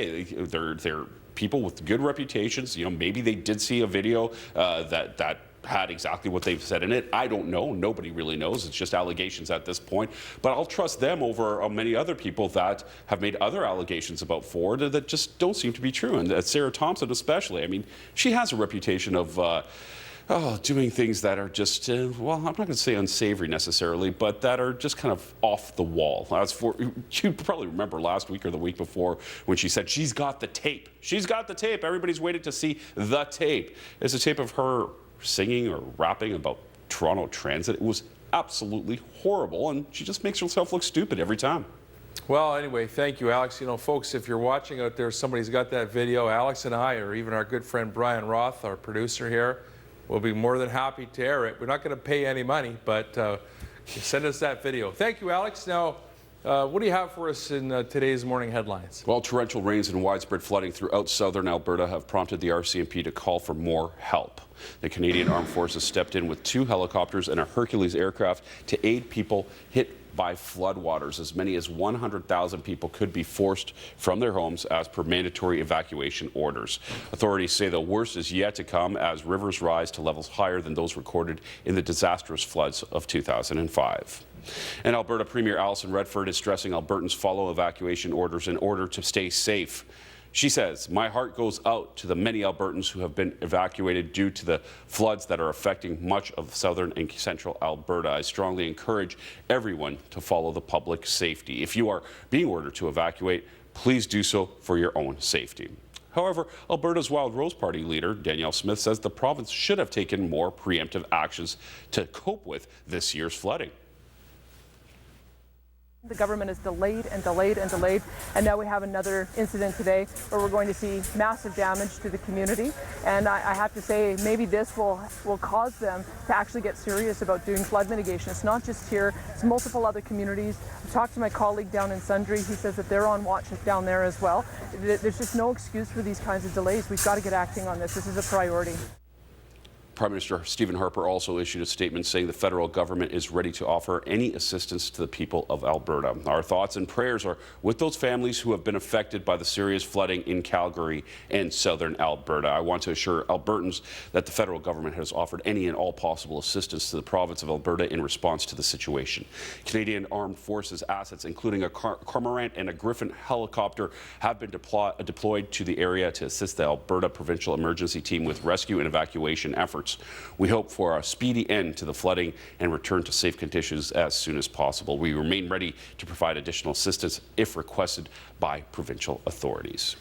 They're people with good reputations. Maybe they did see a video that had exactly what they've said in it. I don't know. Nobody really knows. It's just allegations at this point. But I'll trust them over many other people that have made other allegations about Ford that just don't seem to be true. And Sarah Thompson especially. I mean, she has a reputation of doing things that are just, well, I'm not going to say unsavory necessarily, but that are just kind of off the wall. You probably remember last week or the week before when she said she's got the tape. She's got the tape. Everybody's waiting to see the tape. It's a tape of her singing or rapping about Toronto Transit. It was absolutely horrible, and she just makes herself look stupid every time. Well, anyway, thank you, Alex. Folks, if you're watching out there, somebody's got that video. Alex and I, or even our good friend Brian Roth, our producer here, will be more than happy to air it. We're not going to pay any money, but send us that video. Thank you, Alex. Now, what do you have for us in today's morning headlines? Well, torrential rains and widespread flooding throughout southern Alberta have prompted the RCMP to call for more help. The Canadian Armed Forces stepped in with 2 helicopters and a Hercules aircraft to aid people hit by floodwaters. As many as 100,000 people could be forced from their homes as per mandatory evacuation orders. Authorities say the worst is yet to come as rivers rise to levels higher than those recorded in the disastrous floods of 2005. And Alberta Premier Alison Redford is stressing Albertans follow evacuation orders in order to stay safe. She says, "My heart goes out to the many Albertans who have been evacuated due to the floods that are affecting much of southern and central Alberta. I strongly encourage everyone to follow the public safety. If you are being ordered to evacuate, please do so for your own safety." However, Alberta's Wildrose Party leader, Danielle Smith, says the province should have taken more preemptive actions to cope with this year's flooding. The government has delayed and delayed and delayed, and now we have another incident today where we're going to see massive damage to the community. And I have to say, maybe this will cause them to actually get serious about doing flood mitigation. It's not just here, it's multiple other communities. I talked to my colleague down in Sundre. He says that they're on watch down there as well. There's just no excuse for these kinds of delays. We've got to get acting on this. This is a priority. Prime Minister Stephen Harper also issued a statement saying the federal government is ready to offer any assistance to the people of Alberta. Our thoughts and prayers are with those families who have been affected by the serious flooding in Calgary and southern Alberta. I want to assure Albertans that the federal government has offered any and all possible assistance to the province of Alberta in response to the situation. Canadian Armed Forces assets, including a Cormorant and a Griffin helicopter, have been deployed to the area to assist the Alberta Provincial Emergency Team with rescue and evacuation efforts. We hope for a speedy end to the flooding and return to safe conditions as soon as possible. We remain ready to provide additional assistance if requested by provincial authorities.